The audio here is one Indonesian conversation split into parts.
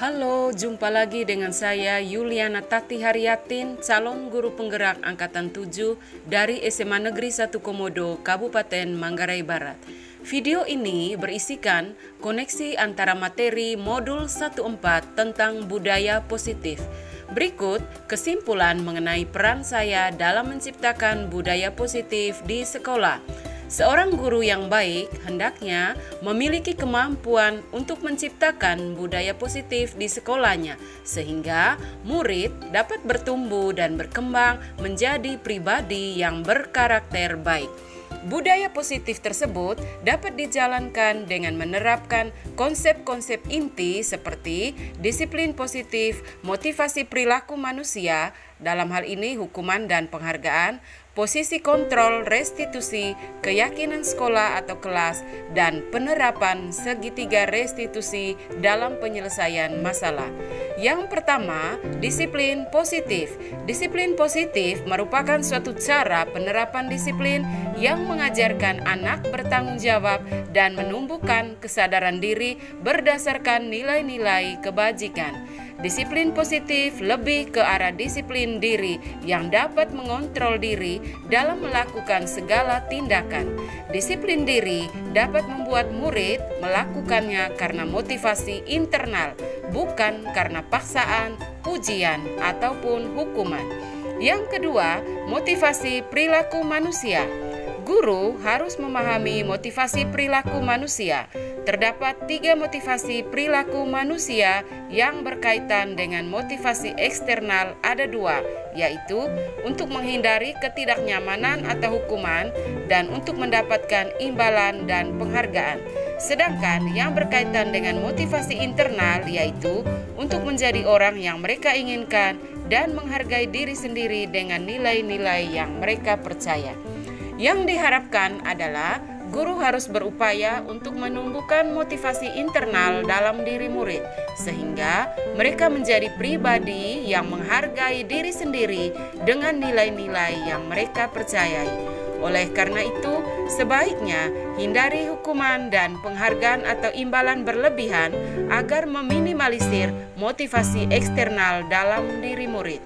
Halo, jumpa lagi dengan saya Yuliana Tati Haryatin, calon guru penggerak Angkatan 7 dari SMA Negeri 1 Komodo, Kabupaten Manggarai Barat. Video ini berisikan koneksi antara materi modul 14 tentang budaya positif. Berikut kesimpulan mengenai peran saya dalam menciptakan budaya positif di sekolah. Seorang guru yang baik hendaknya memiliki kemampuan untuk menciptakan budaya positif di sekolahnya, sehingga murid dapat bertumbuh dan berkembang menjadi pribadi yang berkarakter baik. Budaya positif tersebut dapat dijalankan dengan menerapkan konsep-konsep inti seperti disiplin positif, motivasi perilaku manusia, dalam hal ini hukuman dan penghargaan, posisi kontrol, restitusi, keyakinan sekolah atau kelas, dan penerapan segitiga restitusi dalam penyelesaian masalah. Yang pertama, disiplin positif. Disiplin positif merupakan suatu cara penerapan disiplin yang mengajarkan anak bertanggung jawab dan menumbuhkan kesadaran diri berdasarkan nilai-nilai kebajikan. Disiplin positif lebih ke arah disiplin diri yang dapat mengontrol diri dalam melakukan segala tindakan. Disiplin diri dapat membuat murid melakukannya karena motivasi internal, bukan karena paksaan, pujian, ataupun hukuman. Yang kedua, motivasi perilaku manusia. Guru harus memahami motivasi perilaku manusia. Terdapat 3 motivasi perilaku manusia yang berkaitan dengan motivasi eksternal, ada 2, yaitu untuk menghindari ketidaknyamanan atau hukuman dan untuk mendapatkan imbalan dan penghargaan. Sedangkan yang berkaitan dengan motivasi internal yaitu untuk menjadi orang yang mereka inginkan dan menghargai diri sendiri dengan nilai-nilai yang mereka percaya. Yang diharapkan adalah guru harus berupaya untuk menumbuhkan motivasi internal dalam diri murid, sehingga mereka menjadi pribadi yang menghargai diri sendiri dengan nilai-nilai yang mereka percayai. Oleh karena itu, sebaiknya hindari hukuman dan penghargaan atau imbalan berlebihan agar meminimalisir motivasi eksternal dalam diri murid.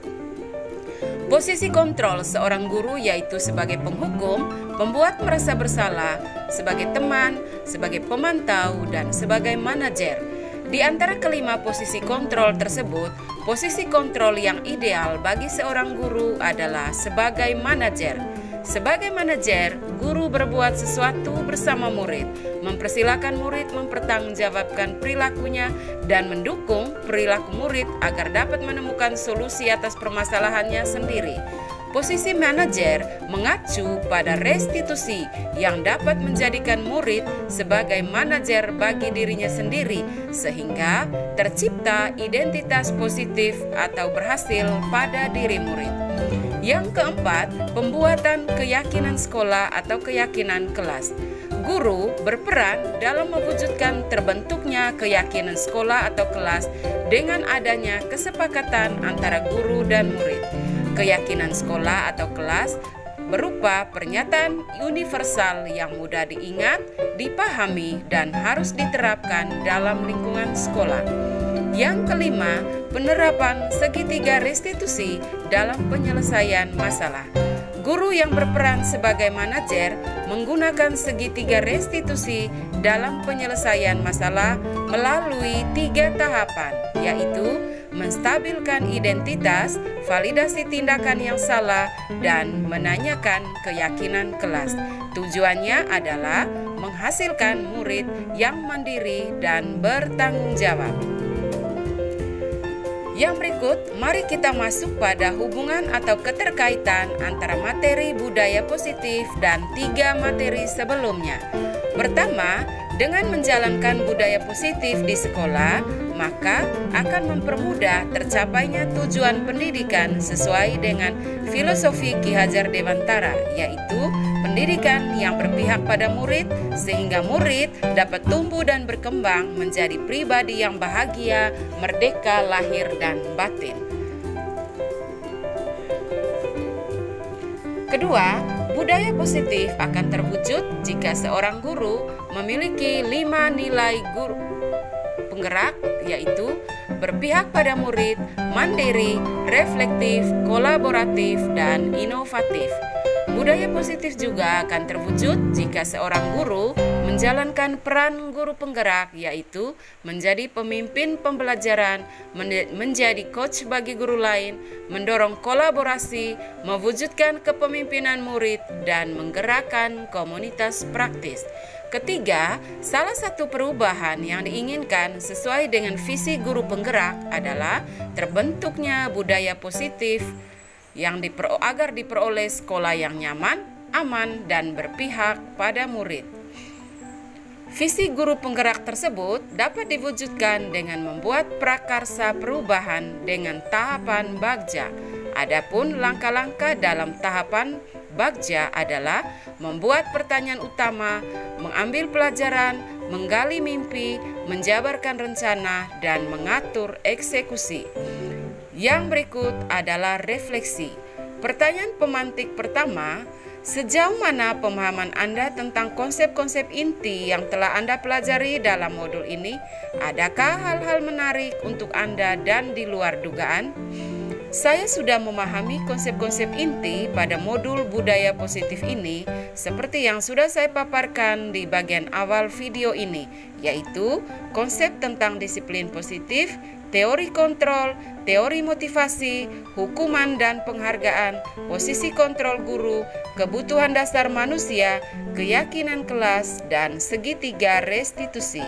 Posisi kontrol seorang guru yaitu sebagai penghukum, pembuat merasa bersalah, sebagai teman, sebagai pemantau, dan sebagai manajer. Di antara kelima posisi kontrol tersebut, posisi kontrol yang ideal bagi seorang guru adalah sebagai manajer. Sebagai manajer, guru berbuat sesuatu bersama murid, mempersilahkan murid mempertanggungjawabkan perilakunya dan mendukung perilaku murid agar dapat menemukan solusi atas permasalahannya sendiri. Posisi manajer mengacu pada restitusi yang dapat menjadikan murid sebagai manajer bagi dirinya sendiri sehingga tercipta identitas positif atau berhasil pada diri murid. Yang keempat, pembuatan keyakinan sekolah atau keyakinan kelas. Guru berperan dalam mewujudkan terbentuknya keyakinan sekolah atau kelas dengan adanya kesepakatan antara guru dan murid. Keyakinan sekolah atau kelas berupa pernyataan universal yang mudah diingat, dipahami, dan harus diterapkan dalam lingkungan sekolah. Yang kelima, penerapan segitiga restitusi dalam penyelesaian masalah. Guru yang berperan sebagai manajer menggunakan segitiga restitusi dalam penyelesaian masalah melalui 3 tahapan, yaitu menstabilkan identitas, validasi tindakan yang salah, dan menanyakan keyakinan kelas. Tujuannya adalah menghasilkan murid yang mandiri dan bertanggung jawab. Yang berikut, mari kita masuk pada hubungan atau keterkaitan antara materi budaya positif dan 3 materi sebelumnya. Pertama, dengan menjalankan budaya positif di sekolah, maka akan mempermudah tercapainya tujuan pendidikan sesuai dengan filosofi Ki Hajar Dewantara, yaitu pendidikan yang berpihak pada murid sehingga murid dapat tumbuh dan berkembang menjadi pribadi yang bahagia, merdeka lahir dan batin. Kedua, budaya positif akan terwujud jika seorang guru memiliki 5 nilai guru penggerak, yaitu berpihak pada murid, mandiri, reflektif, kolaboratif, dan inovatif. Budaya positif juga akan terwujud jika seorang guru menjalankan peran guru penggerak, yaitu menjadi pemimpin pembelajaran, menjadi coach bagi guru lain, mendorong kolaborasi, mewujudkan kepemimpinan murid, dan menggerakkan komunitas praktis. Ketiga, salah satu perubahan yang diinginkan sesuai dengan visi guru penggerak adalah terbentuknya budaya positif yang agar diperoleh sekolah yang nyaman, aman, dan berpihak pada murid. Visi guru penggerak tersebut dapat diwujudkan dengan membuat prakarsa perubahan dengan tahapan Bagja. Adapun langkah-langkah dalam tahapan Bagja adalah membuat pertanyaan utama, mengambil pelajaran, menggali mimpi, menjabarkan rencana, dan mengatur eksekusi. Yang berikut adalah refleksi. Pertanyaan pemantik pertama, sejauh mana pemahaman Anda tentang konsep-konsep inti yang telah Anda pelajari dalam modul ini? Adakah hal-hal menarik untuk Anda dan di luar dugaan? Saya sudah memahami konsep-konsep inti pada modul budaya positif ini seperti yang sudah saya paparkan di bagian awal video ini, yaitu konsep tentang disiplin positif, teori kontrol, teori motivasi, hukuman dan penghargaan, posisi kontrol guru, kebutuhan dasar manusia, keyakinan kelas, dan segitiga restitusi.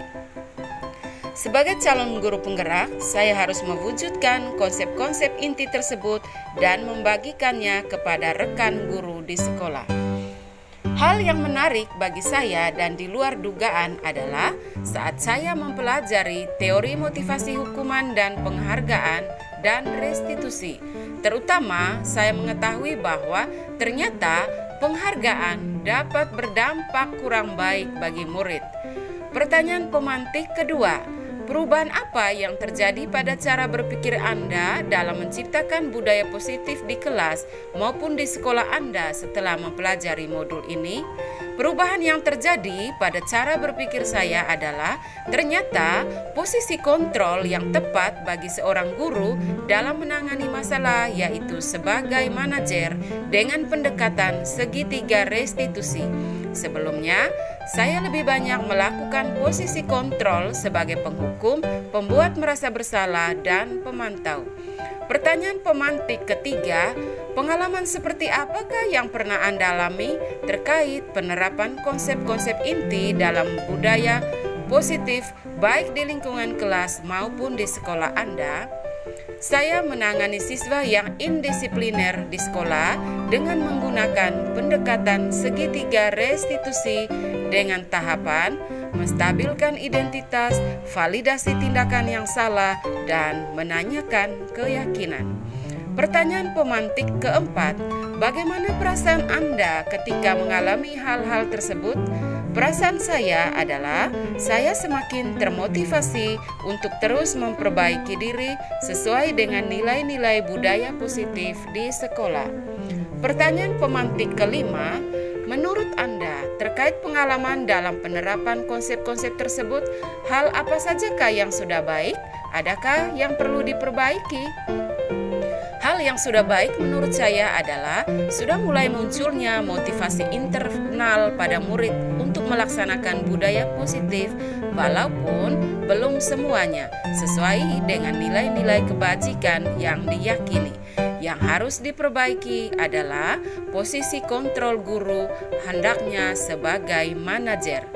Sebagai calon guru penggerak, saya harus mewujudkan konsep-konsep inti tersebut dan membagikannya kepada rekan guru di sekolah. Hal yang menarik bagi saya dan di luar dugaan adalah saat saya mempelajari teori motivasi hukuman dan penghargaan dan restitusi. Terutama saya mengetahui bahwa ternyata penghargaan dapat berdampak kurang baik bagi murid. Pertanyaan pemantik kedua, perubahan apa yang terjadi pada cara berpikir Anda dalam menciptakan budaya positif di kelas maupun di sekolah Anda setelah mempelajari modul ini? Perubahan yang terjadi pada cara berpikir saya adalah ternyata posisi kontrol yang tepat bagi seorang guru dalam menangani masalah, yaitu sebagai manajer dengan pendekatan segitiga restitusi. Sebelumnya, saya lebih banyak melakukan posisi kontrol sebagai penghukum, pembuat merasa bersalah, dan pemantau. Pertanyaan pemantik ketiga, pengalaman seperti apakah yang pernah Anda alami terkait penerapan konsep-konsep inti dalam budaya positif baik di lingkungan kelas maupun di sekolah Anda? Saya menangani siswa yang indisipliner di sekolah dengan menggunakan pendekatan segitiga restitusi dengan tahapan menstabilkan identitas, validasi tindakan yang salah, dan menanyakan keyakinan. Pertanyaan pemantik keempat, bagaimana perasaan Anda ketika mengalami hal-hal tersebut? Perasaan saya adalah saya semakin termotivasi untuk terus memperbaiki diri sesuai dengan nilai-nilai budaya positif di sekolah. Pertanyaan pemantik kelima, menurut Anda terkait pengalaman dalam penerapan konsep-konsep tersebut, hal apa sajakah yang sudah baik? Adakah yang perlu diperbaiki? Hal yang sudah baik menurut saya adalah sudah mulai munculnya motivasi internal pada murid untuk melaksanakan budaya positif walaupun belum semuanya sesuai dengan nilai-nilai kebajikan yang diyakini. Yang harus diperbaiki adalah posisi kontrol guru hendaknya sebagai manajer.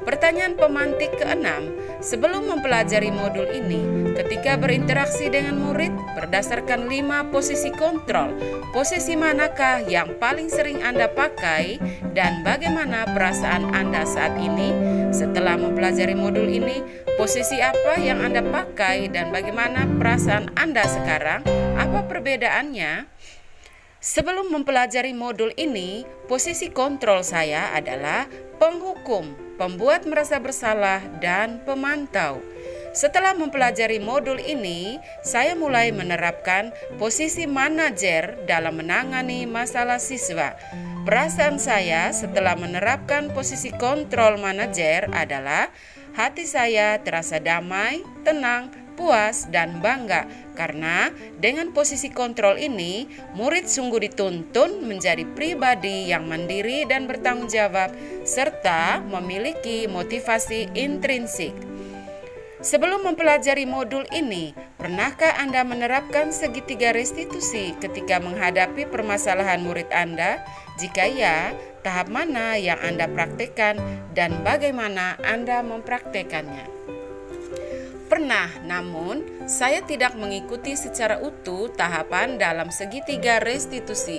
Pertanyaan pemantik keenam, sebelum mempelajari modul ini, ketika berinteraksi dengan murid berdasarkan 5 posisi kontrol, posisi manakah yang paling sering Anda pakai dan bagaimana perasaan Anda saat ini? Setelah mempelajari modul ini, posisi apa yang Anda pakai dan bagaimana perasaan Anda sekarang? Apa perbedaannya? Sebelum mempelajari modul ini, posisi kontrol saya adalah penghukum, pembuat merasa bersalah, dan pemantau. Setelah mempelajari modul ini, saya mulai menerapkan posisi manajer dalam menangani masalah siswa. Perasaan saya setelah menerapkan posisi kontrol manajer adalah hati saya terasa damai, tenang, puas, dan bangga karena dengan posisi kontrol ini, murid sungguh dituntun menjadi pribadi yang mandiri dan bertanggung jawab serta memiliki motivasi intrinsik. Sebelum mempelajari modul ini, pernahkah Anda menerapkan segitiga restitusi ketika menghadapi permasalahan murid Anda? Jika ya, tahap mana yang Anda praktekkan dan bagaimana Anda mempraktekannya? Pernah, namun saya tidak mengikuti secara utuh tahapan dalam segitiga restitusi.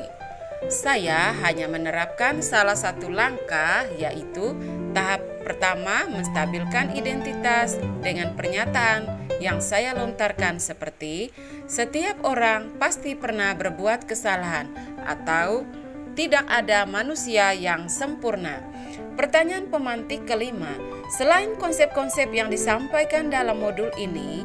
Saya hanya menerapkan salah satu langkah, yaitu tahap pertama menstabilkan identitas dengan pernyataan yang saya lontarkan seperti setiap orang pasti pernah berbuat kesalahan atau tidak ada manusia yang sempurna. Pertanyaan pemantik kelima, selain konsep-konsep yang disampaikan dalam modul ini,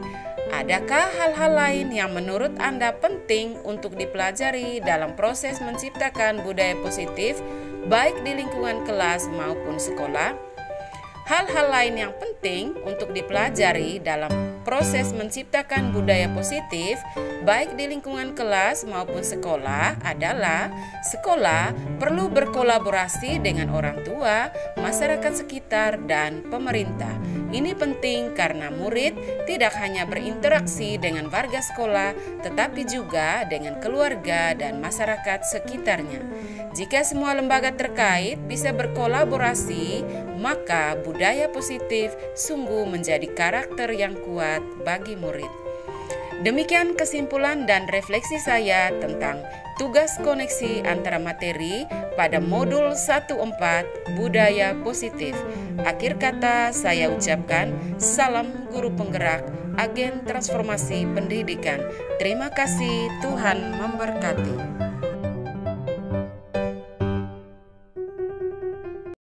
adakah hal-hal lain yang menurut Anda penting untuk dipelajari dalam proses menciptakan budaya positif baik di lingkungan kelas maupun sekolah? Hal-hal lain yang penting untuk dipelajari dalam proses menciptakan budaya positif baik di lingkungan kelas maupun sekolah adalah sekolah perlu berkolaborasi dengan orang tua, masyarakat sekitar, dan pemerintah. Ini penting karena murid tidak hanya berinteraksi dengan warga sekolah, tetapi juga dengan keluarga dan masyarakat sekitarnya. Jika semua lembaga terkait bisa berkolaborasi, maka budaya positif sungguh menjadi karakter yang kuat bagi murid. Demikian kesimpulan dan refleksi saya tentang tugas koneksi antara materi pada modul 14 Budaya Positif. Akhir kata saya ucapkan salam guru penggerak, agen transformasi pendidikan. Terima kasih, Tuhan memberkati.